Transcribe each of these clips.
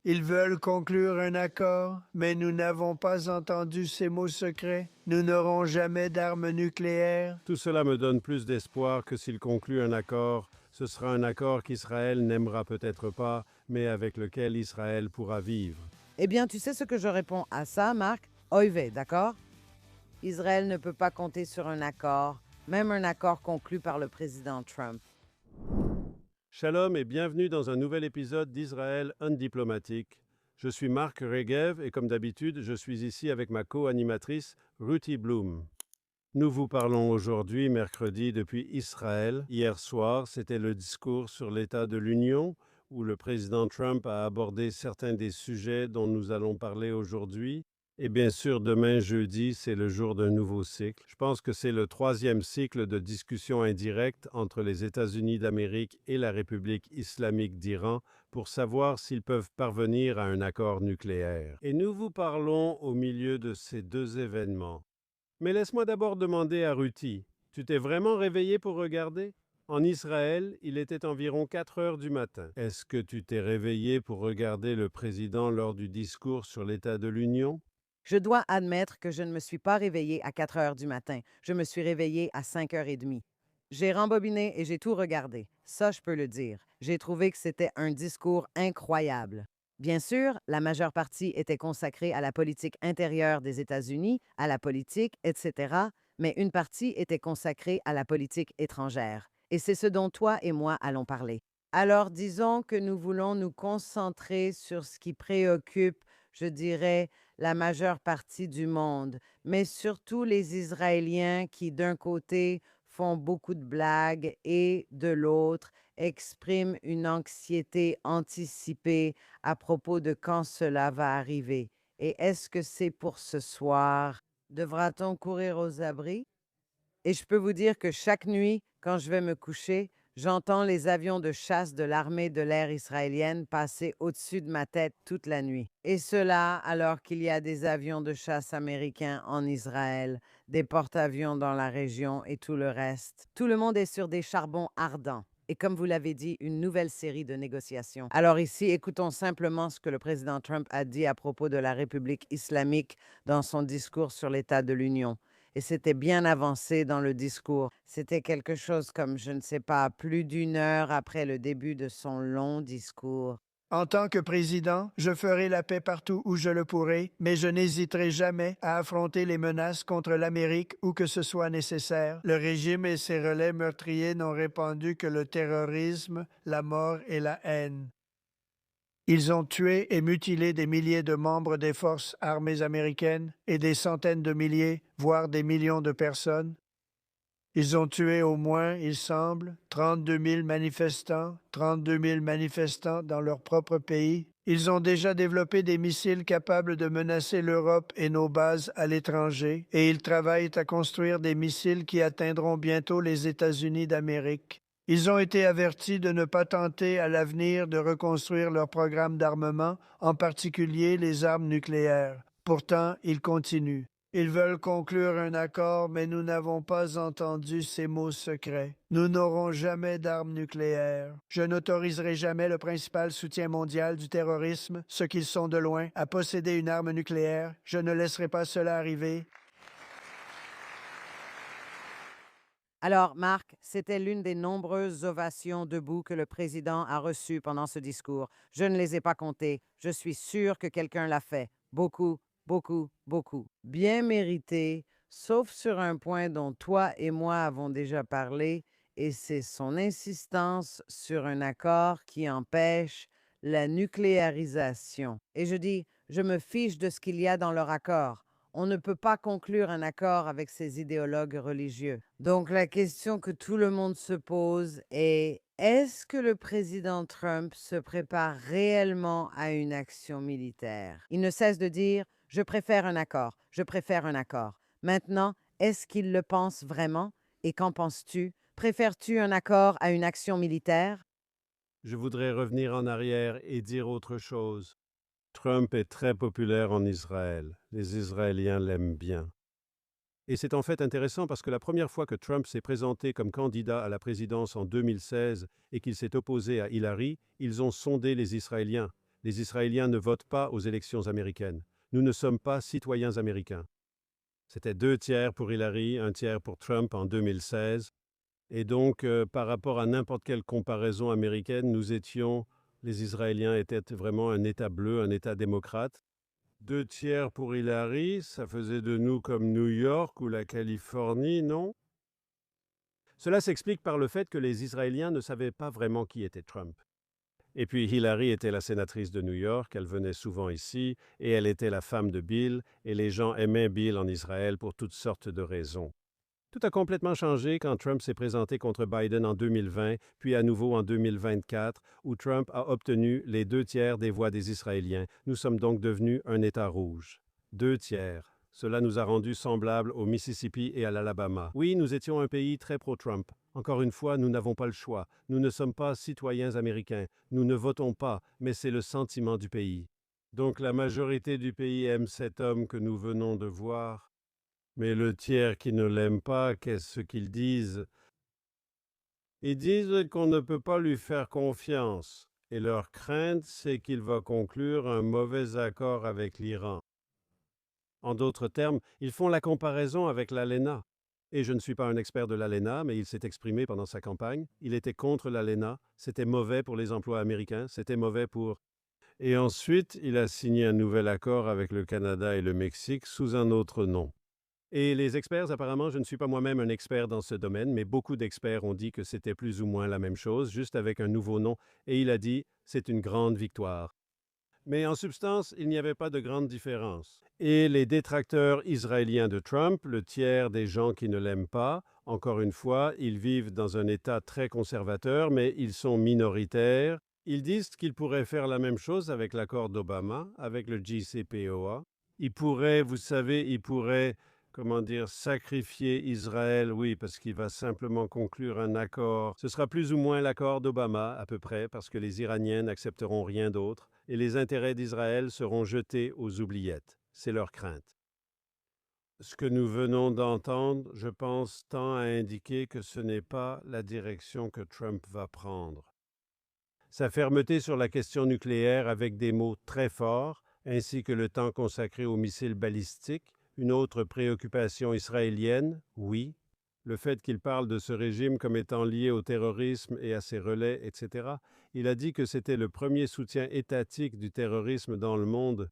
Ils veulent conclure un accord, mais nous n'avons pas entendu ces mots secrets. Nous n'aurons jamais d'armes nucléaires. Tout cela me donne plus d'espoir que s'il conclut un accord, ce sera un accord qu'Israël n'aimera peut-être pas, mais avec lequel Israël pourra vivre. Eh bien, tu sais ce que je réponds à ça, Marc? Oive, d'accord? Israël ne peut pas compter sur un accord, même un accord conclu par le président Trump. Shalom et bienvenue dans un nouvel épisode d'Israël Undiplomatique. Je suis Marc Regev et comme d'habitude, je suis ici avec ma co-animatrice Ruthie Bloom. Nous vous parlons aujourd'hui, mercredi, depuis Israël. Hier soir, c'était le discours sur l'état de l'Union, où le président Trump a abordé certains des sujets dont nous allons parler aujourd'hui. Et bien sûr, demain, jeudi, c'est le jour d'un nouveau cycle. Je pense que c'est le 3e cycle de discussion indirecte entre les États-Unis d'Amérique et la République islamique d'Iran pour savoir s'ils peuvent parvenir à un accord nucléaire. Et nous vous parlons au milieu de ces deux événements. Mais laisse-moi d'abord demander à Ruthie, tu t'es vraiment réveillé pour regarder? En Israël, il était environ 4 heures du matin. Est-ce que tu t'es réveillé pour regarder le président lors du discours sur l'état de l'Union? Je dois admettre que je ne me suis pas réveillée à 4 heures du matin. Je me suis réveillée à 5h30. J'ai rembobiné et j'ai tout regardé. Ça, je peux le dire. J'ai trouvé que c'était un discours incroyable. Bien sûr, la majeure partie était consacrée à la politique intérieure des États-Unis, à la politique, etc., mais une partie était consacrée à la politique étrangère. Et c'est ce dont toi et moi allons parler. Alors, disons que nous voulons nous concentrer sur ce qui préoccupe, je dirais, la majeure partie du monde, mais surtout les Israéliens qui, d'un côté, font beaucoup de blagues et, de l'autre, expriment une anxiété anticipée à propos de quand cela va arriver. Et est-ce que c'est pour ce soir? Devra-t-on courir aux abris? Et je peux vous dire que chaque nuit, quand je vais me coucher, j'entends les avions de chasse de l'armée de l'air israélienne passer au-dessus de ma tête toute la nuit. Et cela alors qu'il y a des avions de chasse américains en Israël, des porte-avions dans la région et tout le reste. Tout le monde est sur des charbons ardents. Et comme vous l'avez dit, une nouvelle série de négociations. Alors ici, écoutons simplement ce que le président Trump a dit à propos de la République islamique dans son discours sur l'état de l'Union. Et c'était bien avancé dans le discours. C'était quelque chose comme, je ne sais pas, plus d'une heure après le début de son long discours. En tant que président, je ferai la paix partout où je le pourrai, mais je n'hésiterai jamais à affronter les menaces contre l'Amérique où que ce soit nécessaire. Le régime et ses relais meurtriers n'ont répandu que le terrorisme, la mort et la haine. Ils ont tué et mutilé des milliers de membres des forces armées américaines et des centaines de milliers, voire des millions de personnes. Ils ont tué au moins, il semble, 32 000 manifestants dans leur propre pays. Ils ont déjà développé des missiles capables de menacer l'Europe et nos bases à l'étranger, et ils travaillent à construire des missiles qui atteindront bientôt les États-Unis d'Amérique. Ils ont été avertis de ne pas tenter à l'avenir de reconstruire leur programme d'armement, en particulier les armes nucléaires. Pourtant, ils continuent. Ils veulent conclure un accord, mais nous n'avons pas entendu ces mots secrets. Nous n'aurons jamais d'armes nucléaires. Je n'autoriserai jamais le principal soutien mondial du terrorisme, ceux qu'ils sont de loin, à posséder une arme nucléaire. Je ne laisserai pas cela arriver. Alors, Marc, c'était l'une des nombreuses ovations debout que le président a reçues pendant ce discours. Je ne les ai pas comptées. Je suis sûr que quelqu'un l'a fait. Beaucoup, beaucoup, beaucoup. Bien mérité, sauf sur un point dont toi et moi avons déjà parlé, et c'est son insistance sur un accord qui empêche la nucléarisation. Et je dis, je me fiche de ce qu'il y a dans leur accord. On ne peut pas conclure un accord avec ces idéologues religieux. Donc la question que tout le monde se pose est, est-ce que le président Trump se prépare réellement à une action militaire? Il ne cesse de dire, je préfère un accord, je préfère un accord. Maintenant, est-ce qu'il le pense vraiment? Et qu'en penses-tu? Préfères-tu un accord à une action militaire? Je voudrais revenir en arrière et dire autre chose. Trump est très populaire en Israël. Les Israéliens l'aiment bien. Et c'est en fait intéressant parce que la première fois que Trump s'est présenté comme candidat à la présidence en 2016 et qu'il s'est opposé à Hillary, ils ont sondé les Israéliens. Les Israéliens ne votent pas aux élections américaines. Nous ne sommes pas citoyens américains. C'était 2 tiers pour Hillary, 1 tiers pour Trump en 2016. Et donc, par rapport à n'importe quelle comparaison américaine, les Israéliens étaient vraiment un État bleu, un État démocrate. 2 tiers pour Hillary, ça faisait de nous comme New York ou la Californie, non? Cela s'explique par le fait que les Israéliens ne savaient pas vraiment qui était Trump. Et puis Hillary était la sénatrice de New York, elle venait souvent ici, et elle était la femme de Bill, et les gens aimaient Bill en Israël pour toutes sortes de raisons. Tout a complètement changé quand Trump s'est présenté contre Biden en 2020, puis à nouveau en 2024, où Trump a obtenu les 2 tiers des voix des Israéliens. Nous sommes donc devenus un État rouge. 2 tiers. Cela nous a rendus semblables au Mississippi et à l'Alabama. Oui, nous étions un pays très pro-Trump. Encore une fois, nous n'avons pas le choix. Nous ne sommes pas citoyens américains. Nous ne votons pas, mais c'est le sentiment du pays. Donc la majorité du pays aime cet homme que nous venons de voir. Mais le tiers qui ne l'aime pas, qu'est-ce qu'ils disent? Ils disent qu'on ne peut pas lui faire confiance, et leur crainte, c'est qu'il va conclure un mauvais accord avec l'Iran. En d'autres termes, ils font la comparaison avec l'ALENA. Et je ne suis pas un expert de l'ALENA, mais il s'est exprimé pendant sa campagne. Il était contre l'ALENA, c'était mauvais pour les emplois américains, c'était mauvais pour... Et ensuite, il a signé un nouvel accord avec le Canada et le Mexique sous un autre nom. Et les experts, apparemment, je ne suis pas moi-même un expert dans ce domaine, mais beaucoup d'experts ont dit que c'était plus ou moins la même chose, juste avec un nouveau nom, et il a dit « c'est une grande victoire ». Mais en substance, il n'y avait pas de grande différence. Et les détracteurs israéliens de Trump, le tiers des gens qui ne l'aiment pas, encore une fois, ils vivent dans un État très conservateur, mais ils sont minoritaires. Ils disent qu'ils pourraient faire la même chose avec l'accord d'Obama, avec le JCPOA. Ils pourraient, vous savez, comment dire, sacrifier Israël, oui, parce qu'il va simplement conclure un accord. Ce sera plus ou moins l'accord d'Obama, à peu près, parce que les Iraniens n'accepteront rien d'autre, et les intérêts d'Israël seront jetés aux oubliettes. C'est leur crainte. Ce que nous venons d'entendre, je pense, tend à indiquer que ce n'est pas la direction que Trump va prendre. Sa fermeté sur la question nucléaire avec des mots très forts, ainsi que le temps consacré aux missiles balistiques, une autre préoccupation israélienne, oui, le fait qu'il parle de ce régime comme étant lié au terrorisme et à ses relais, etc. Il a dit que c'était le premier soutien étatique du terrorisme dans le monde.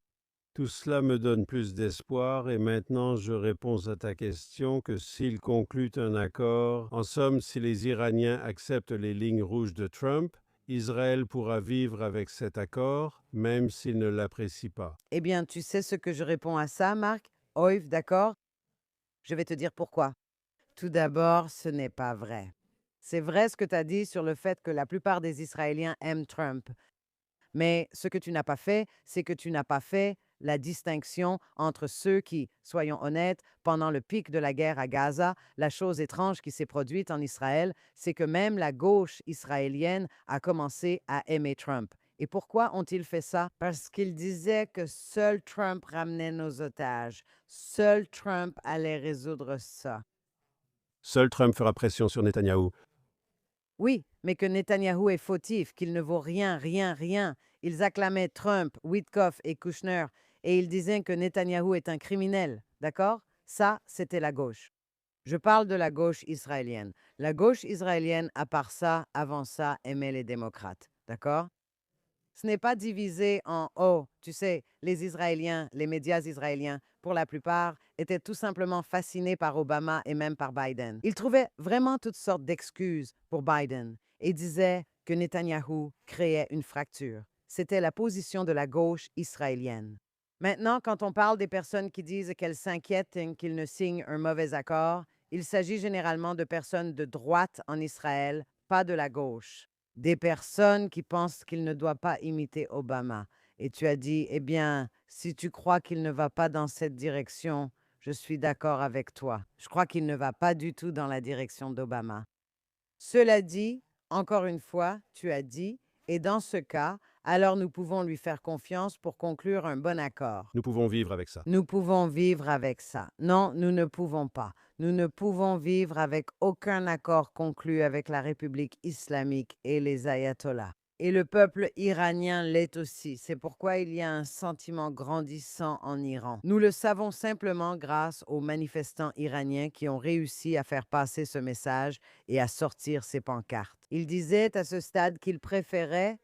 Tout cela me donne plus d'espoir et maintenant je réponds à ta question que s'il conclut un accord, en somme, si les Iraniens acceptent les lignes rouges de Trump, Israël pourra vivre avec cet accord, même s'il ne l'apprécie pas. Eh bien, tu sais ce que je réponds à ça, Marc? Oiv, d'accord? Je vais te dire pourquoi. Tout d'abord, ce n'est pas vrai. C'est vrai ce que tu as dit sur le fait que la plupart des Israéliens aiment Trump. Mais ce que tu n'as pas fait, c'est que tu n'as pas fait la distinction entre ceux qui, soyons honnêtes, pendant le pic de la guerre à Gaza, la chose étrange qui s'est produite en Israël, c'est que même la gauche israélienne a commencé à aimer Trump. Et pourquoi ont-ils fait ça? Parce qu'ils disaient que seul Trump ramenait nos otages. Seul Trump allait résoudre ça. Seul Trump fera pression sur Netanyahou. Oui, mais que Netanyahou est fautif, qu'il ne vaut rien, rien, rien. Ils acclamaient Trump, Witkoff et Kushner, et ils disaient que Netanyahou est un criminel. D'accord? Ça, c'était la gauche. Je parle de la gauche israélienne. La gauche israélienne, à part ça, avant ça, aimait les démocrates. D'accord? Ce n'est pas divisé en oh, tu sais, les Israéliens, les médias israéliens, pour la plupart, étaient tout simplement fascinés par Obama et même par Biden. Ils trouvaient vraiment toutes sortes d'excuses pour Biden et disaient que Netanyahou créait une fracture. C'était la position de la gauche israélienne. Maintenant, quand on parle des personnes qui disent qu'elles s'inquiètent qu'ils ne signent un mauvais accord, il s'agit généralement de personnes de droite en Israël, pas de la gauche. Des personnes qui pensent qu'il ne doit pas imiter Obama. Et tu as dit, eh bien, si tu crois qu'il ne va pas dans cette direction, je suis d'accord avec toi. Je crois qu'il ne va pas du tout dans la direction d'Obama. Cela dit, encore une fois, tu as dit, et dans ce cas, alors nous pouvons lui faire confiance pour conclure un bon accord. Nous pouvons vivre avec ça. Nous pouvons vivre avec ça. Non, nous ne pouvons pas. Nous ne pouvons vivre avec aucun accord conclu avec la République islamique et les ayatollahs. Et le peuple iranien l'est aussi. C'est pourquoi il y a un sentiment grandissant en Iran. Nous le savons simplement grâce aux manifestants iraniens qui ont réussi à faire passer ce message et à sortir ces pancartes. Ils disaient à ce stade qu'ils préféraient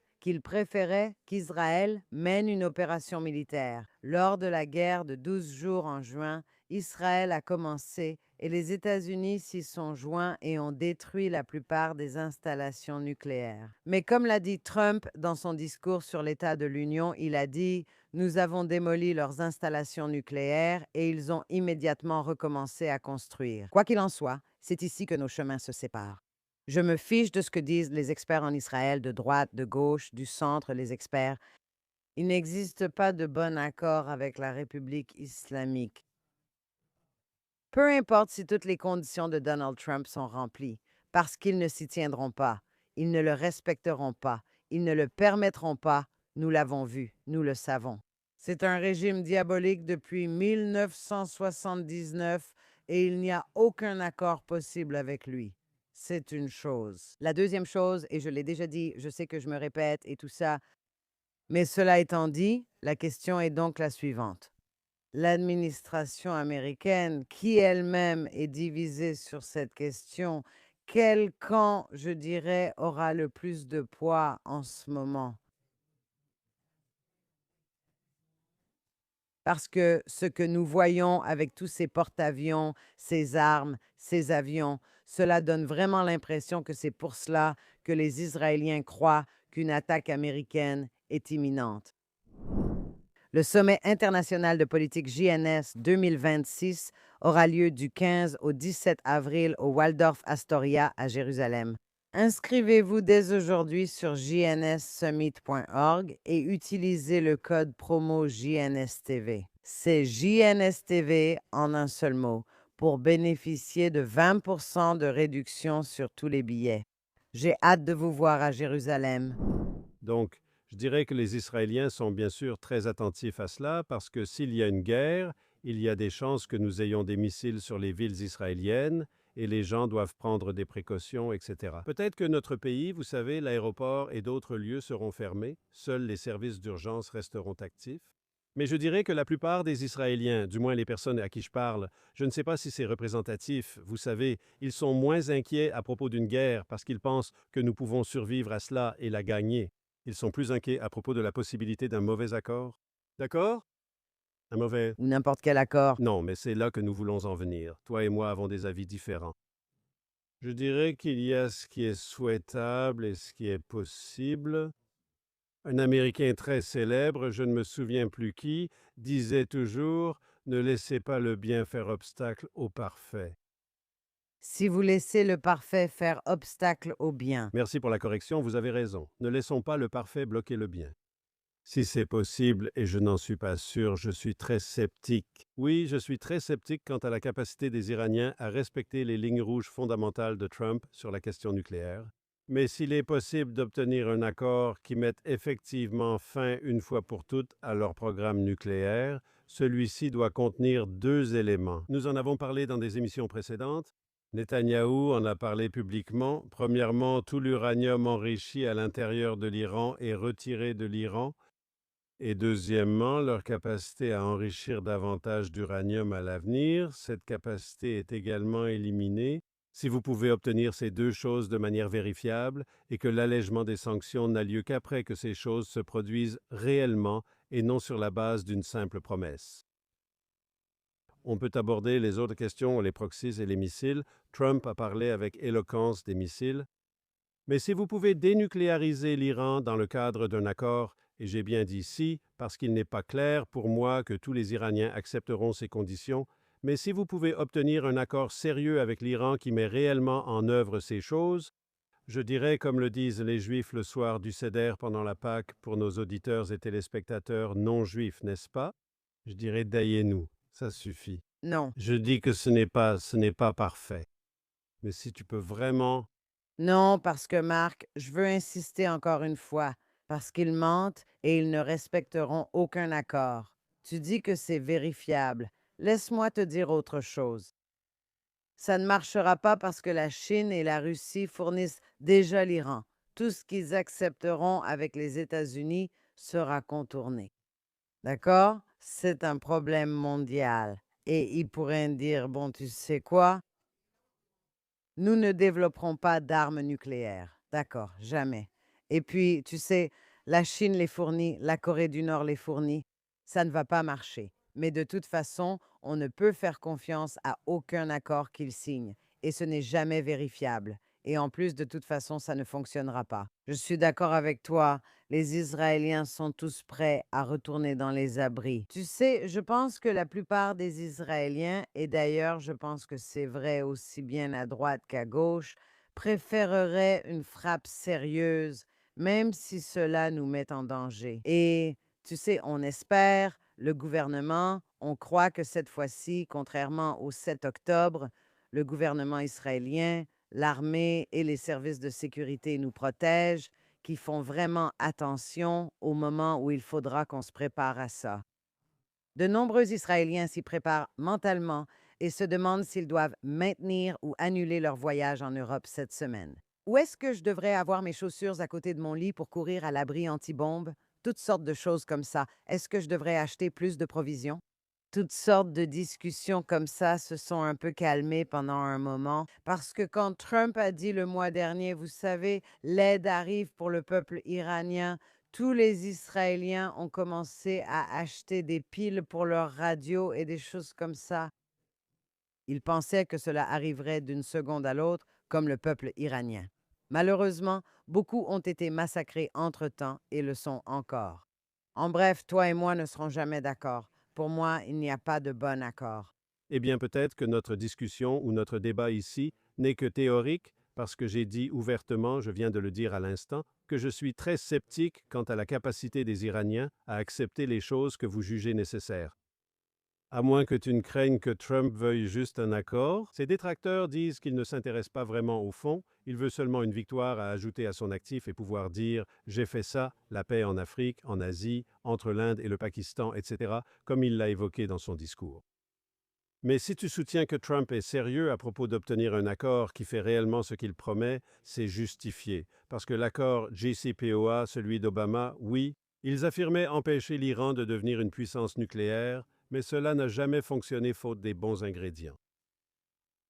qu'Israël mène une opération militaire. Lors de la guerre de 12 jours en juin, Israël a commencé et les États-Unis s'y sont joints et ont détruit la plupart des installations nucléaires. Mais comme l'a dit Trump dans son discours sur l'état de l'Union, il a dit: nous avons démoli leurs installations nucléaires et ils ont immédiatement recommencé à construire. Quoi qu'il en soit, c'est ici que nos chemins se séparent. Je me fiche de ce que disent les experts en Israël, de droite, de gauche, du centre, les experts. Il n'existe pas de bon accord avec la République islamique. Peu importe si toutes les conditions de Donald Trump sont remplies, parce qu'ils ne s'y tiendront pas, ils ne le respecteront pas, ils ne le permettront pas, nous l'avons vu, nous le savons. C'est un régime diabolique depuis 1979 et il n'y a aucun accord possible avec lui. C'est une chose. La deuxième chose, et je l'ai déjà dit, je sais que je me répète et tout ça, mais cela étant dit, la question est donc la suivante. L'administration américaine, qui elle-même est divisée sur cette question, quel camp, je dirais, aura le plus de poids en ce moment? Parce que ce que nous voyons avec tous ces porte-avions, ces armes, ces avions, cela donne vraiment l'impression que c'est pour cela que les Israéliens croient qu'une attaque américaine est imminente. Le sommet international de politique JNS 2026 aura lieu du 15 au 17 avril au Waldorf Astoria à Jérusalem. Inscrivez-vous dès aujourd'hui sur jnssummit.org et utilisez le code promo JNSTV. C'est JNSTV en un seul mot pour bénéficier de 20% de réduction sur tous les billets. J'ai hâte de vous voir à Jérusalem. Donc, je dirais que les Israéliens sont bien sûr très attentifs à cela parce que s'il y a une guerre, il y a des chances que nous ayons des missiles sur les villes israéliennes et les gens doivent prendre des précautions, etc. Peut-être que notre pays, vous savez, l'aéroport et d'autres lieux seront fermés, seuls les services d'urgence resteront actifs. Mais je dirais que la plupart des Israéliens, du moins les personnes à qui je parle, je ne sais pas si c'est représentatif, vous savez, ils sont moins inquiets à propos d'une guerre parce qu'ils pensent que nous pouvons survivre à cela et la gagner. Ils sont plus inquiets à propos de la possibilité d'un mauvais accord. D'accord? Un mauvais... Ou n'importe quel accord. Non, mais c'est là que nous voulons en venir. Toi et moi avons des avis différents. Je dirais qu'il y a ce qui est souhaitable et ce qui est possible. Un Américain très célèbre, je ne me souviens plus qui, disait toujours: ne laissez pas le bien faire obstacle au parfait. Si vous laissez le parfait faire obstacle au bien. Merci pour la correction, vous avez raison. Ne laissons pas le parfait bloquer le bien. Si c'est possible, et je n'en suis pas sûr, je suis très sceptique. Oui, je suis très sceptique quant à la capacité des Iraniens à respecter les lignes rouges fondamentales de Trump sur la question nucléaire. Mais s'il est possible d'obtenir un accord qui mette effectivement fin une fois pour toutes à leur programme nucléaire, celui-ci doit contenir deux éléments. Nous en avons parlé dans des émissions précédentes. Netanyahou en a parlé publiquement. Premièrement, tout l'uranium enrichi à l'intérieur de l'Iran est retiré de l'Iran. Et deuxièmement, leur capacité à enrichir davantage d'uranium à l'avenir. Cette capacité est également éliminée. Si vous pouvez obtenir ces deux choses de manière vérifiable et que l'allègement des sanctions n'a lieu qu'après que ces choses se produisent réellement et non sur la base d'une simple promesse. On peut aborder les autres questions, les proxies et les missiles. Trump a parlé avec éloquence des missiles. Mais si vous pouvez dénucléariser l'Iran dans le cadre d'un accord, et j'ai bien dit si, parce qu'il n'est pas clair pour moi que tous les Iraniens accepteront ces conditions, mais si vous pouvez obtenir un accord sérieux avec l'Iran qui met réellement en œuvre ces choses, je dirais, comme le disent les Juifs le soir du Seder pendant la Pâque pour nos auditeurs et téléspectateurs non juifs, n'est-ce pas? Je dirais daillez-nous, ça suffit. Non. Je dis que ce n'est pas parfait. Mais si tu peux vraiment... Non, parce que Marc, je veux insister encore une fois, parce qu'ils mentent et ils ne respecteront aucun accord. Tu dis que c'est vérifiable. Laisse-moi te dire autre chose. Ça ne marchera pas parce que la Chine et la Russie fournissent déjà l'Iran. tout ce qu'ils accepteront avec les États-Unis sera contourné. D'accord? C'est un problème mondial. Et ils pourraient dire, bon, tu sais quoi? Nous ne développerons pas d'armes nucléaires. D'accord, jamais. Et puis, tu sais, la Chine les fournit, la Corée du Nord les fournit. Ça ne va pas marcher. Mais de toute façon, on ne peut faire confiance à aucun accord qu'ils signent. Et ce n'est jamais vérifiable. Et en plus, de toute façon, ça ne fonctionnera pas. Je suis d'accord avec toi. Les Israéliens sont tous prêts à retourner dans les abris. Tu sais, je pense que la plupart des Israéliens, et d'ailleurs je pense que c'est vrai aussi bien à droite qu'à gauche, préféreraient une frappe sérieuse, même si cela nous met en danger. Et tu sais, on espère, le gouvernement, on croit que cette fois-ci, contrairement au 7 octobre, le gouvernement israélien, l'armée et les services de sécurité nous protègent, qui font vraiment attention au moment où il faudra qu'on se prépare à ça. De nombreux Israéliens s'y préparent mentalement et se demandent s'ils doivent maintenir ou annuler leur voyage en Europe cette semaine. Où est-ce que je devrais avoir mes chaussures à côté de mon lit pour courir à l'abri anti-bombe? Toutes sortes de choses comme ça. Est-ce que je devrais acheter plus de provisions? Toutes sortes de discussions comme ça se sont un peu calmées pendant un moment parce que quand Trump a dit le mois dernier, vous savez, l'aide arrive pour le peuple iranien, tous les Israéliens ont commencé à acheter des piles pour leur radio et des choses comme ça. Ils pensaient que cela arriverait d'une seconde à l'autre, comme le peuple iranien. Malheureusement, beaucoup ont été massacrés entre-temps et le sont encore. En bref, toi et moi ne serons jamais d'accord. Pour moi, il n'y a pas de bon accord. Eh bien, peut-être que notre discussion ou notre débat ici n'est que théorique, parce que j'ai dit ouvertement, je viens de le dire à l'instant, que je suis très sceptique quant à la capacité des Iraniens à accepter les choses que vous jugez nécessaires. À moins que tu ne craignes que Trump veuille juste un accord, ses détracteurs disent qu'il ne s'intéresse pas vraiment au fond, il veut seulement une victoire à ajouter à son actif et pouvoir dire j'ai fait ça, la paix en Afrique, en Asie, entre l'Inde et le Pakistan, etc., comme il l'a évoqué dans son discours. Mais si tu soutiens que Trump est sérieux à propos d'obtenir un accord qui fait réellement ce qu'il promet, c'est justifié. Parce que l'accord JCPOA, celui d'Obama, oui, ils affirmaient empêcher l'Iran de devenir une puissance nucléaire, mais cela n'a jamais fonctionné faute des bons ingrédients.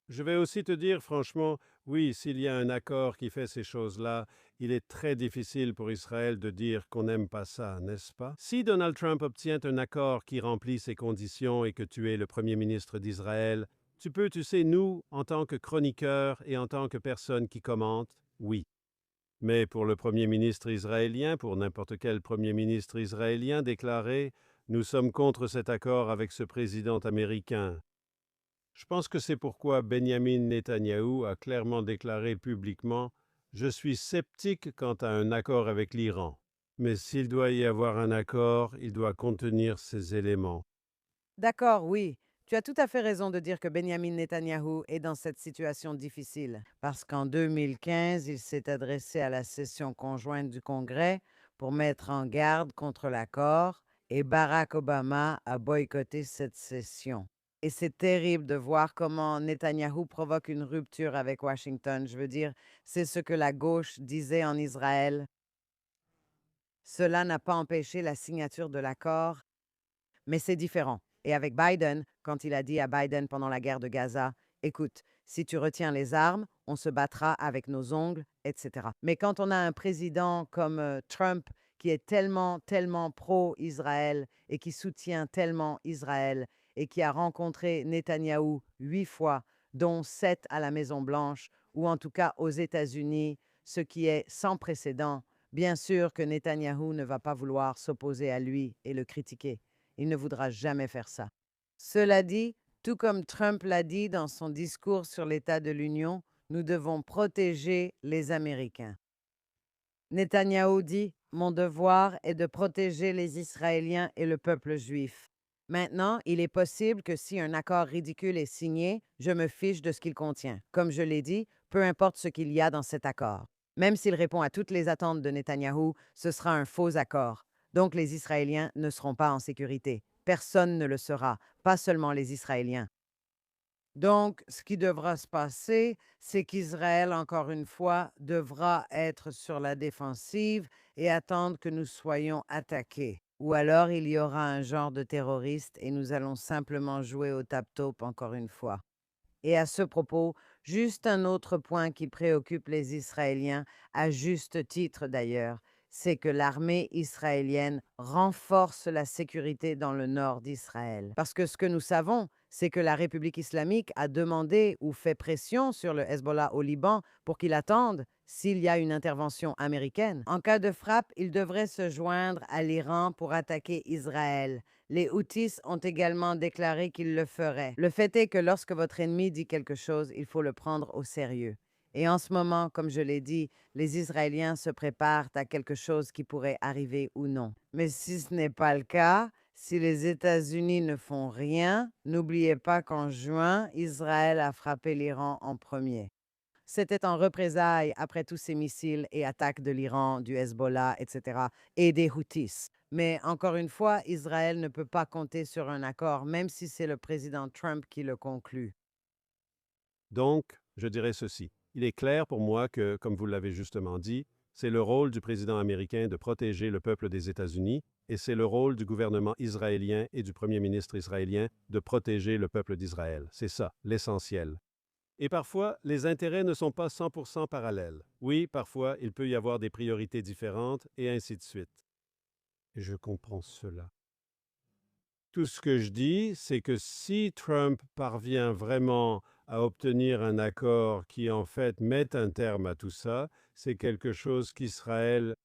Je vais aussi te dire franchement, oui, s'il y a un accord qui fait ces choses-là, il est très difficile pour Israël de dire qu'on n'aime pas ça, n'est-ce pas? Si Donald Trump obtient un accord qui remplit ces conditions et que tu es le premier ministre d'Israël, tu peux, tu sais, nous, en tant que chroniqueurs et en tant que personne qui commente, oui. Mais pour le premier ministre israélien, pour n'importe quel premier ministre israélien, déclarer nous sommes contre cet accord avec ce président américain. Je pense que c'est pourquoi Benjamin Netanyahou a clairement déclaré publiquement je suis sceptique quant à un accord avec l'Iran. Mais s'il doit y avoir un accord, il doit contenir ces éléments. D'accord, oui. Tu as tout à fait raison de dire que Benjamin Netanyahou est dans cette situation difficile, parce qu'en 2015, il s'est adressé à la session conjointe du Congrès pour mettre en garde contre l'accord, et Barack Obama a boycotté cette session. Et c'est terrible de voir comment Netanyahou provoque une rupture avec Washington. Je veux dire, c'est ce que la gauche disait en Israël. Cela n'a pas empêché la signature de l'accord, mais c'est différent. Et avec Biden, quand il a dit à Biden pendant la guerre de Gaza, écoute, si tu retiens les armes, on se battra avec nos ongles, etc. Mais quand on a un président comme Trump qui est tellement, tellement pro-Israël et qui soutient tellement Israël et qui a rencontré Netanyahou 8 fois, dont 7 à la Maison-Blanche, ou en tout cas aux États-Unis, ce qui est sans précédent, bien sûr que Netanyahou ne va pas vouloir s'opposer à lui et le critiquer. Il ne voudra jamais faire ça. Cela dit, tout comme Trump l'a dit dans son discours sur l'état de l'Union, nous devons protéger les Américains. Netanyahou dit mon devoir est de protéger les Israéliens et le peuple juif. Maintenant, il est possible que si un accord ridicule est signé, je me fiche de ce qu'il contient. Comme je l'ai dit, peu importe ce qu'il y a dans cet accord. Même s'il répond à toutes les attentes de Netanyahou, ce sera un faux accord. Donc les Israéliens ne seront pas en sécurité. Personne ne le sera, pas seulement les Israéliens. Donc, ce qui devra se passer, c'est qu'Israël, encore une fois, devra être sur la défensive et attendre que nous soyons attaqués. Ou alors, il y aura un genre de terroriste et nous allons simplement jouer au tap-taupe encore une fois. Et à ce propos, juste un autre point qui préoccupe les Israéliens, à juste titre d'ailleurs, c'est que l'armée israélienne renforce la sécurité dans le nord d'Israël. Parce que ce que nous savons, c'est que la République islamique a demandé ou fait pression sur le Hezbollah au Liban pour qu'il attende s'il y a une intervention américaine. En cas de frappe, il devrait se joindre à l'Iran pour attaquer Israël. Les Houthis ont également déclaré qu'ils le feraient. Le fait est que lorsque votre ennemi dit quelque chose, il faut le prendre au sérieux. Et en ce moment, comme je l'ai dit, les Israéliens se préparent à quelque chose qui pourrait arriver ou non. Mais si ce n'est pas le cas, si les États-Unis ne font rien, n'oubliez pas qu'en juin, Israël a frappé l'Iran en premier. C'était en représailles après tous ces missiles et attaques de l'Iran, du Hezbollah, etc., et des Houthis. Mais encore une fois, Israël ne peut pas compter sur un accord, même si c'est le président Trump qui le conclut. Donc, je dirais ceci. Il est clair pour moi que, comme vous l'avez justement dit, c'est le rôle du président américain de protéger le peuple des États-Unis et c'est le rôle du gouvernement israélien et du premier ministre israélien de protéger le peuple d'Israël. C'est ça, l'essentiel. Et parfois, les intérêts ne sont pas 100% parallèles. Oui, parfois, il peut y avoir des priorités différentes et ainsi de suite. Et je comprends cela. Tout ce que je dis, c'est que si Trump parvient vraiment à obtenir un accord qui, en fait, mette un terme à tout ça, c'est quelque chose qu'Israël...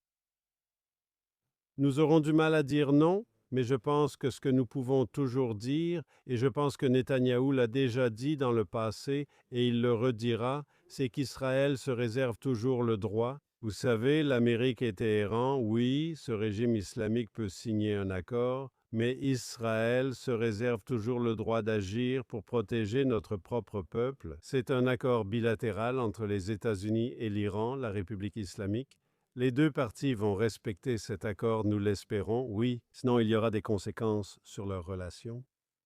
Nous aurons du mal à dire non, mais je pense que ce que nous pouvons toujours dire, et je pense que Netanyahou l'a déjà dit dans le passé, et il le redira, c'est qu'Israël se réserve toujours le droit. Vous savez, l'Amérique et Téhéran, oui, ce régime islamique peut signer un accord, mais Israël se réserve toujours le droit d'agir pour protéger notre propre peuple. C'est un accord bilatéral entre les États-Unis et l'Iran, la République islamique. Les deux parties vont respecter cet accord, nous l'espérons, oui, sinon il y aura des conséquences sur leurs relations.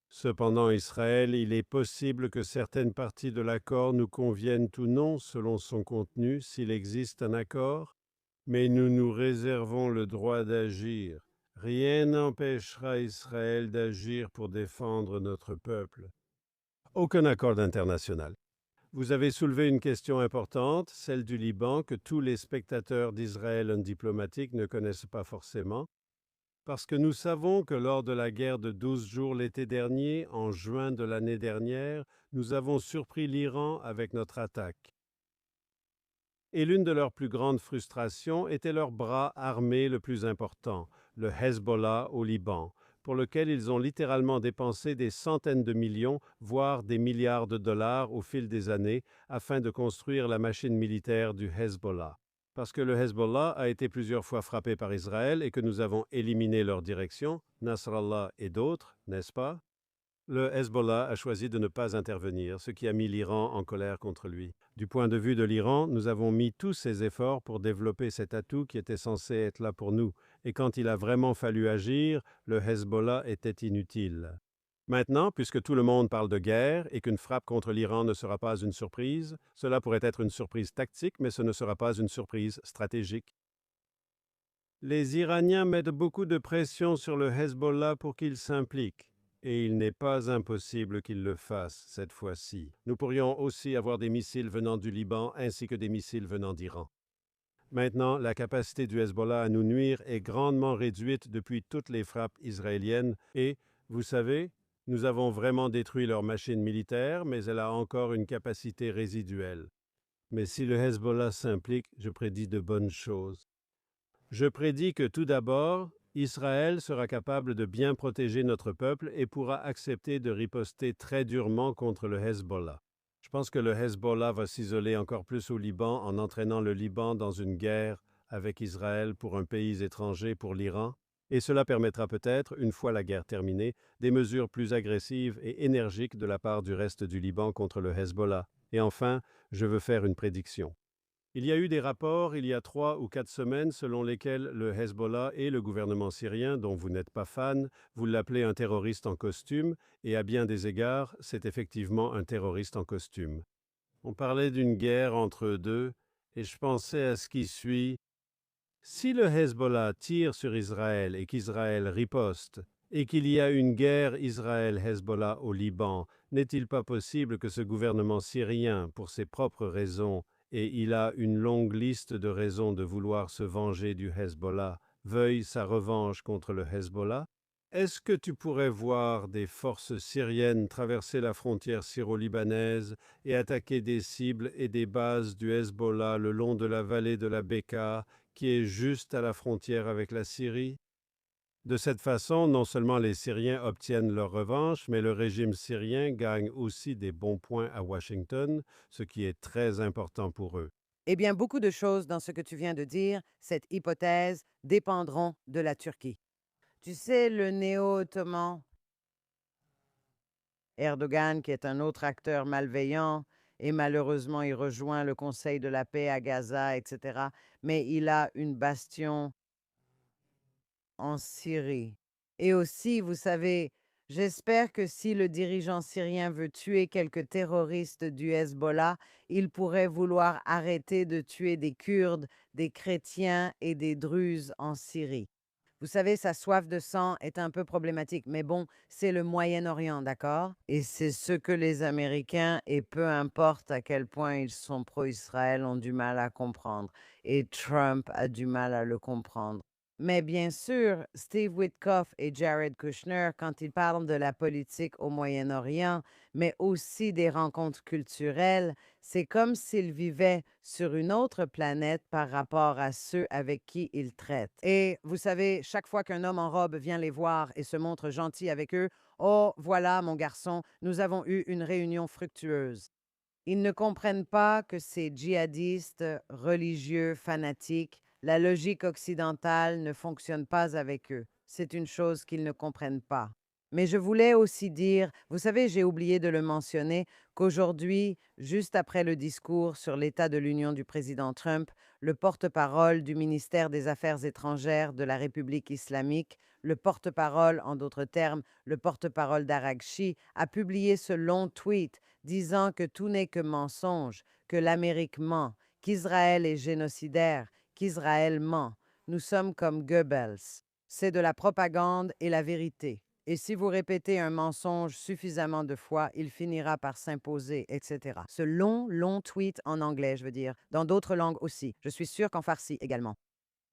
Cependant, Israël, il est possible que certaines parties de l'accord nous conviennent ou non selon son contenu, s'il existe un accord, mais nous nous réservons le droit d'agir. Rien n'empêchera Israël d'agir pour défendre notre peuple. Aucun accord international. Vous avez soulevé une question importante, celle du Liban, que tous les spectateurs d'Israël diplomatique ne connaissent pas forcément, parce que nous savons que lors de la guerre de 12 jours l'été dernier, en juin de l'année dernière, nous avons surpris l'Iran avec notre attaque. Et l'une de leurs plus grandes frustrations était leur bras armé le plus important, le Hezbollah au Liban, pour lequel ils ont littéralement dépensé des centaines de millions, voire des milliards de dollars au fil des années, afin de construire la machine militaire du Hezbollah. Parce que le Hezbollah a été plusieurs fois frappé par Israël et que nous avons éliminé leur direction, Nasrallah et d'autres, n'est-ce pas? Le Hezbollah a choisi de ne pas intervenir, ce qui a mis l'Iran en colère contre lui. Du point de vue de l'Iran, nous avons mis tous ces efforts pour développer cet atout qui était censé être là pour nous, et quand il a vraiment fallu agir, le Hezbollah était inutile. Maintenant, puisque tout le monde parle de guerre et qu'une frappe contre l'Iran ne sera pas une surprise, cela pourrait être une surprise tactique, mais ce ne sera pas une surprise stratégique. Les Iraniens mettent beaucoup de pression sur le Hezbollah pour qu'il s'implique. Et il n'est pas impossible qu'il le fasse cette fois-ci. Nous pourrions aussi avoir des missiles venant du Liban ainsi que des missiles venant d'Iran. Maintenant, la capacité du Hezbollah à nous nuire est grandement réduite depuis toutes les frappes israéliennes et, vous savez, nous avons vraiment détruit leur machine militaire, mais elle a encore une capacité résiduelle. Mais si le Hezbollah s'implique, je prédis de bonnes choses. Je prédis que tout d'abord, Israël sera capable de bien protéger notre peuple et pourra accepter de riposter très durement contre le Hezbollah. Je pense que le Hezbollah va s'isoler encore plus au Liban en entraînant le Liban dans une guerre avec Israël pour un pays étranger, pour l'Iran, et cela permettra peut-être, une fois la guerre terminée, des mesures plus agressives et énergiques de la part du reste du Liban contre le Hezbollah. Et enfin, je veux faire une prédiction. Il y a eu des rapports il y a 3 ou 4 semaines selon lesquels le Hezbollah et le gouvernement syrien, dont vous n'êtes pas fan, vous l'appelez un terroriste en costume, et à bien des égards, c'est effectivement un terroriste en costume. On parlait d'une guerre entre eux deux, et je pensais à ce qui suit. Si le Hezbollah tire sur Israël et qu'Israël riposte, et qu'il y a une guerre Israël-Hezbollah au Liban, n'est-il pas possible que ce gouvernement syrien, pour ses propres raisons, et il a une longue liste de raisons de vouloir se venger du Hezbollah, veuille sa revanche contre le Hezbollah? Est-ce que tu pourrais voir des forces syriennes traverser la frontière syro-libanaise et attaquer des cibles et des bases du Hezbollah le long de la vallée de la Bekaa, qui est juste à la frontière avec la Syrie? De cette façon, non seulement les Syriens obtiennent leur revanche, mais le régime syrien gagne aussi des bons points à Washington, ce qui est très important pour eux. Eh bien, beaucoup de choses dans ce que tu viens de dire, cette hypothèse, dépendront de la Turquie. Tu sais, le néo-ottoman Erdogan, qui est un autre acteur malveillant, et malheureusement, il rejoint le Conseil de la paix à Gaza, etc. Mais il a une bastion en Syrie. Et aussi, vous savez, j'espère que si le dirigeant syrien veut tuer quelques terroristes du Hezbollah, il pourrait vouloir arrêter de tuer des Kurdes, des chrétiens et des Druzes en Syrie. Vous savez, sa soif de sang est un peu problématique, mais bon, c'est le Moyen-Orient, d'accord? Et c'est ce que les Américains, et peu importe à quel point ils sont pro-Israël, ont du mal à comprendre. Et Trump a du mal à le comprendre. Mais bien sûr, Steve Witkoff et Jared Kushner, quand ils parlent de la politique au Moyen-Orient, mais aussi des rencontres culturelles, c'est comme s'ils vivaient sur une autre planète par rapport à ceux avec qui ils traitent. Et vous savez, chaque fois qu'un homme en robe vient les voir et se montre gentil avec eux, oh, voilà, mon garçon, nous avons eu une réunion fructueuse. Ils ne comprennent pas que ces djihadistes, religieux, fanatiques, la logique occidentale ne fonctionne pas avec eux. C'est une chose qu'ils ne comprennent pas. Mais je voulais aussi dire, vous savez, j'ai oublié de le mentionner, qu'aujourd'hui, juste après le discours sur l'état de l'Union du président Trump, le porte-parole du ministère des Affaires étrangères de la République islamique, le porte-parole, en d'autres termes, le porte-parole d'Aragchi, a publié ce long tweet disant que tout n'est que mensonge, que l'Amérique ment, qu'Israël est génocidaire, qu'Israël ment. Nous sommes comme Goebbels. C'est de la propagande et la vérité. Et si vous répétez un mensonge suffisamment de fois, il finira par s'imposer, etc. Ce long, long tweet en anglais, je veux dire, dans d'autres langues aussi. Je suis sûre qu'en farsi également.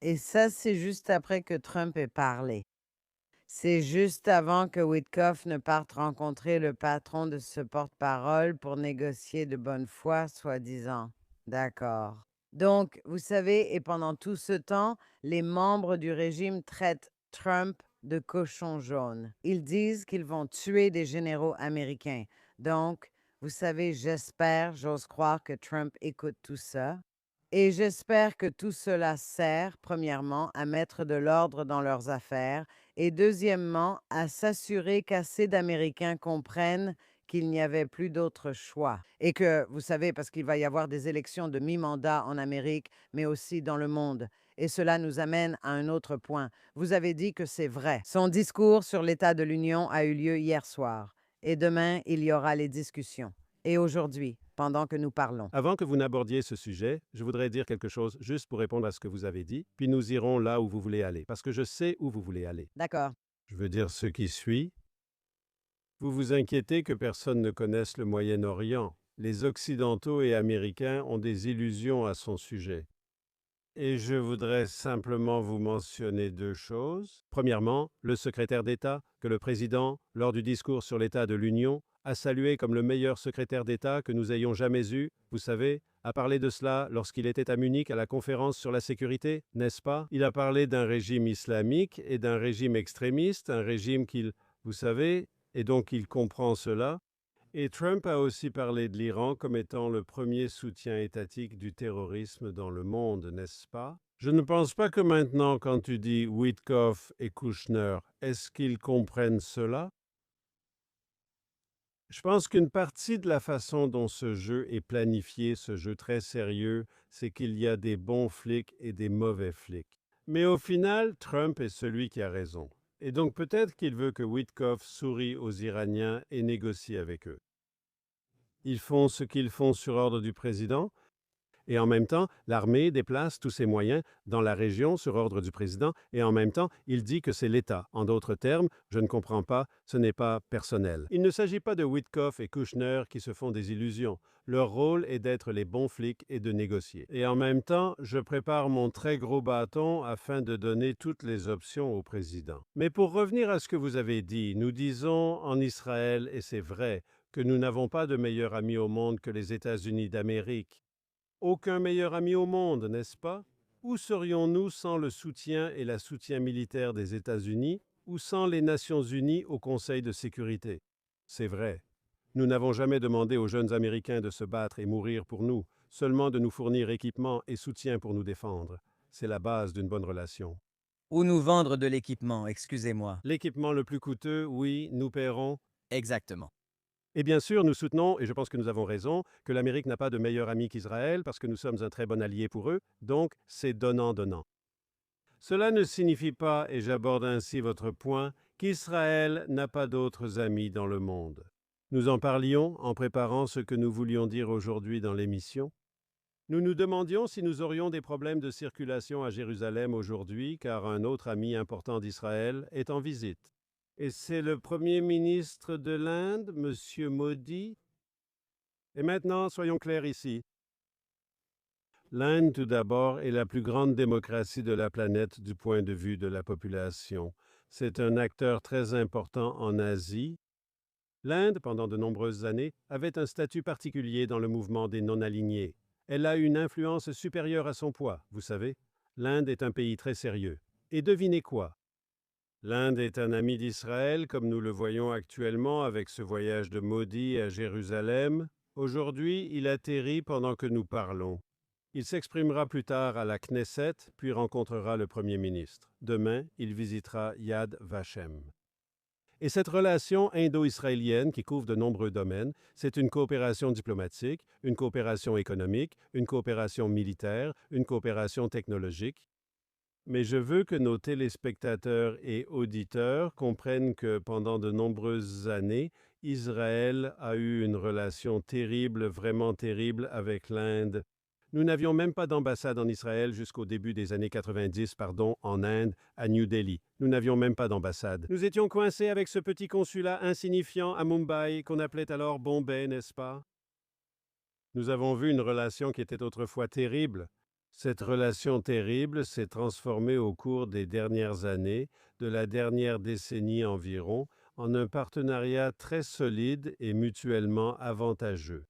Et ça, c'est juste après que Trump ait parlé. C'est juste avant que Witkoff ne parte rencontrer le patron de ce porte-parole pour négocier de bonne foi, soi-disant. D'accord. Donc, vous savez, et pendant tout ce temps, les membres du régime traitent Trump de cochon jaune. Ils disent qu'ils vont tuer des généraux américains. Donc, vous savez, j'ose croire que Trump écoute tout ça. Et j'espère que tout cela sert, premièrement, à mettre de l'ordre dans leurs affaires et deuxièmement, à s'assurer qu'assez d'Américains comprennent qu'il n'y avait plus d'autre choix. Et que, vous savez, parce qu'il va y avoir des élections de mi-mandat en Amérique, mais aussi dans le monde. Et cela nous amène à un autre point. Vous avez dit que c'est vrai. Son discours sur l'état de l'Union a eu lieu hier soir. Et demain, il y aura les discussions. Et aujourd'hui, pendant que nous parlons. Avant que vous n'abordiez ce sujet, je voudrais dire quelque chose juste pour répondre à ce que vous avez dit, puis nous irons là où vous voulez aller, parce que je sais où vous voulez aller. D'accord. Je veux dire ce qui suit. Vous vous inquiétez que personne ne connaisse le Moyen-Orient. Les Occidentaux et Américains ont des illusions à son sujet. Et je voudrais simplement vous mentionner 2 choses. Premièrement, le secrétaire d'État, que le président, lors du discours sur l'état de l'Union, a salué comme le meilleur secrétaire d'État que nous ayons jamais eu, vous savez, a parlé de cela lorsqu'il était à Munich à la conférence sur la sécurité, n'est-ce pas? Il a parlé d'un régime islamique et d'un régime extrémiste, un régime qu'il, vous savez, et donc il comprend cela. Et Trump a aussi parlé de l'Iran comme étant le premier soutien étatique du terrorisme dans le monde, n'est-ce pas? Je ne pense pas que maintenant, quand tu dis Witkoff et Kushner, est-ce qu'ils comprennent cela? Je pense qu'une partie de la façon dont ce jeu est planifié, ce jeu très sérieux, c'est qu'il y a des bons flics et des mauvais flics. Mais au final, Trump est celui qui a raison. Et donc peut-être qu'il veut que Witkoff sourie aux Iraniens et négocie avec eux. Ils font ce qu'ils font sur ordre du président, et en même temps, l'armée déplace tous ses moyens dans la région sur ordre du président, et en même temps, il dit que c'est l'État. En d'autres termes, je ne comprends pas, ce n'est pas personnel. Il ne s'agit pas de Witkoff et Kushner qui se font des illusions. Leur rôle est d'être les bons flics et de négocier. Et en même temps, je prépare mon très gros bâton afin de donner toutes les options au président. Mais pour revenir à ce que vous avez dit, nous disons en Israël, et c'est vrai, que nous n'avons pas de meilleur ami au monde que les États-Unis d'Amérique. Aucun meilleur ami au monde, n'est-ce pas? Où serions-nous sans le soutien et la soutien militaire des États-Unis ou sans les Nations unies au Conseil de sécurité? C'est vrai. Nous n'avons jamais demandé aux jeunes Américains de se battre et mourir pour nous, seulement de nous fournir équipement et soutien pour nous défendre. C'est la base d'une bonne relation. Ou nous vendre de l'équipement, excusez-moi. L'équipement le plus coûteux, oui, nous paierons. Exactement. Et bien sûr, nous soutenons, et je pense que nous avons raison, que l'Amérique n'a pas de meilleur ami qu'Israël parce que nous sommes un très bon allié pour eux, donc c'est donnant-donnant. Cela ne signifie pas, et j'aborde ainsi votre point, qu'Israël n'a pas d'autres amis dans le monde. Nous en parlions en préparant ce que nous voulions dire aujourd'hui dans l'émission. Nous nous demandions si nous aurions des problèmes de circulation à Jérusalem aujourd'hui, car un autre ami important d'Israël est en visite. Et c'est le Premier ministre de l'Inde, M. Modi. Et maintenant, soyons clairs ici. L'Inde, tout d'abord, est la plus grande démocratie de la planète du point de vue de la population. C'est un acteur très important en Asie. L'Inde, pendant de nombreuses années, avait un statut particulier dans le mouvement des non-alignés. Elle a une influence supérieure à son poids, vous savez. L'Inde est un pays très sérieux. Et devinez quoi? L'Inde est un ami d'Israël, comme nous le voyons actuellement avec ce voyage de Modi à Jérusalem. Aujourd'hui, il atterrit pendant que nous parlons. Il s'exprimera plus tard à la Knesset, puis rencontrera le Premier ministre. Demain, il visitera Yad Vashem. Et cette relation indo-israélienne qui couvre de nombreux domaines, c'est une coopération diplomatique, une coopération économique, une coopération militaire, une coopération technologique. Mais je veux que nos téléspectateurs et auditeurs comprennent que pendant de nombreuses années, Israël a eu une relation terrible, vraiment terrible avec l'Inde. Nous n'avions même pas d'ambassade en Israël jusqu'au début des années 90, en Inde, à New Delhi. Nous n'avions même pas d'ambassade. Nous étions coincés avec ce petit consulat insignifiant à Mumbai qu'on appelait alors Bombay, n'est-ce pas? Nous avons vu une relation qui était autrefois terrible. Cette relation terrible s'est transformée au cours des dernières années, de la dernière décennie environ, en un partenariat très solide et mutuellement avantageux.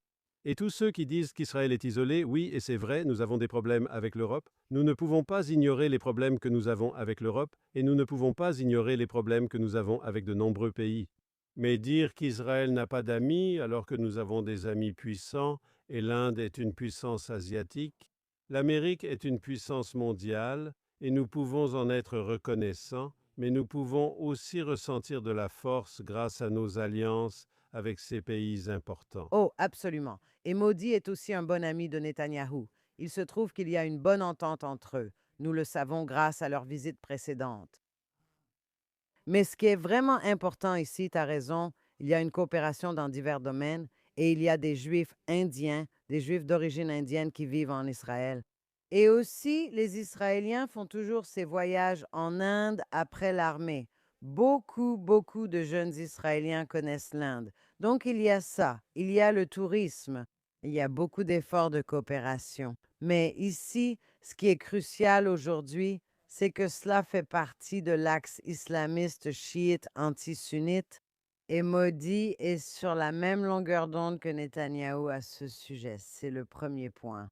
Et tous ceux qui disent qu'Israël est isolé, oui, et c'est vrai, nous avons des problèmes avec l'Europe, nous ne pouvons pas ignorer les problèmes que nous avons avec l'Europe, et nous ne pouvons pas ignorer les problèmes que nous avons avec de nombreux pays. Mais dire qu'Israël n'a pas d'amis alors que nous avons des amis puissants, et l'Inde est une puissance asiatique, l'Amérique est une puissance mondiale et nous pouvons en être reconnaissants, mais nous pouvons aussi ressentir de la force grâce à nos alliances avec ces pays importants. Oh, absolument. Et Modi est aussi un bon ami de Netanyahou. Il se trouve qu'il y a une bonne entente entre eux. Nous le savons grâce à leur visite précédente. Mais ce qui est vraiment important ici, tu as raison, il y a une coopération dans divers domaines et il y a des Juifs indiens, des Juifs d'origine indienne qui vivent en Israël. Et aussi, les Israéliens font toujours ces voyages en Inde après l'armée. Beaucoup de jeunes Israéliens connaissent l'Inde. Donc, il y a ça, il y a le tourisme, il y a beaucoup d'efforts de coopération. Mais ici, ce qui est crucial aujourd'hui, c'est que cela fait partie de l'axe islamiste chiite anti-sunnite et Modi est sur la même longueur d'onde que Netanyahou à ce sujet. C'est le premier point.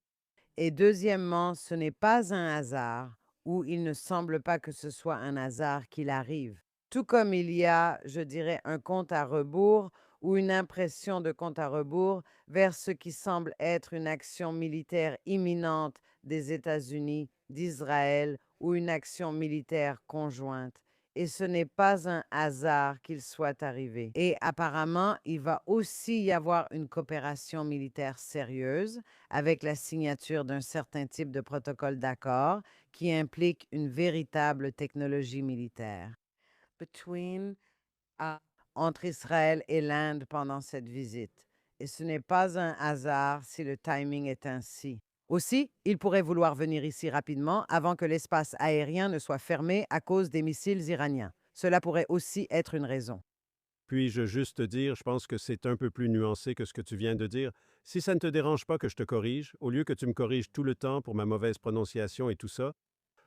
Et deuxièmement, ce n'est pas un hasard, ou il ne semble pas que ce soit un hasard qu'il arrive. Tout comme il y a, je dirais, un compte à rebours ou une impression de compte à rebours vers ce qui semble être une action militaire imminente des États-Unis, d'Israël ou une action militaire conjointe. Et ce n'est pas un hasard qu'il soit arrivé. Et apparemment, il va aussi y avoir une coopération militaire sérieuse avec la signature d'un certain type de protocole d'accord qui implique une véritable technologie militaire. Entre Israël et l'Inde pendant cette visite. Et ce n'est pas un hasard si le timing est ainsi. Aussi, il pourrait vouloir venir ici rapidement avant que l'espace aérien ne soit fermé à cause des missiles iraniens. Cela pourrait aussi être une raison. Puis-je juste te dire, je pense que c'est un peu plus nuancé que ce que tu viens de dire. Si ça ne te dérange pas que je te corrige, au lieu que tu me corriges tout le temps pour ma mauvaise prononciation et tout ça,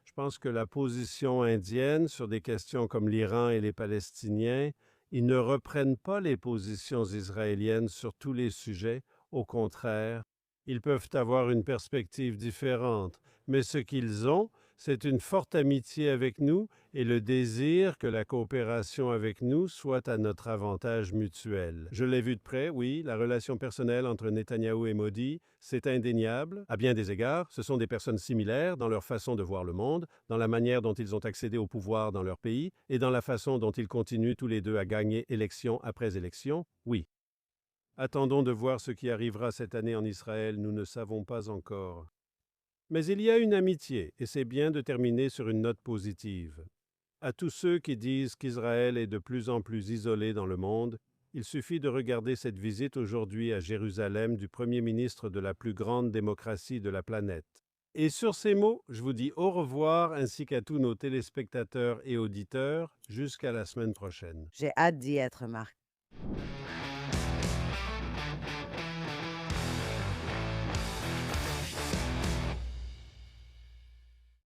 je pense que la position indienne sur des questions comme l'Iran et les Palestiniens, ils ne reprennent pas les positions israéliennes sur tous les sujets. Au contraire, ils peuvent avoir une perspective différente, mais ce qu'ils ont, c'est une forte amitié avec nous et le désir que la coopération avec nous soit à notre avantage mutuel. Je l'ai vu de près, oui, la relation personnelle entre Netanyahou et Modi, c'est indéniable. À bien des égards, ce sont des personnes similaires dans leur façon de voir le monde, dans la manière dont ils ont accédé au pouvoir dans leur pays et dans la façon dont ils continuent tous les deux à gagner élection après élection, oui. Attendons de voir ce qui arrivera cette année en Israël, nous ne savons pas encore. Mais il y a une amitié, et c'est bien de terminer sur une note positive. À tous ceux qui disent qu'Israël est de plus en plus isolé dans le monde, il suffit de regarder cette visite aujourd'hui à Jérusalem du Premier ministre de la plus grande démocratie de la planète. Et sur ces mots, je vous dis au revoir ainsi qu'à tous nos téléspectateurs et auditeurs jusqu'à la semaine prochaine. J'ai hâte d'y être, Marc.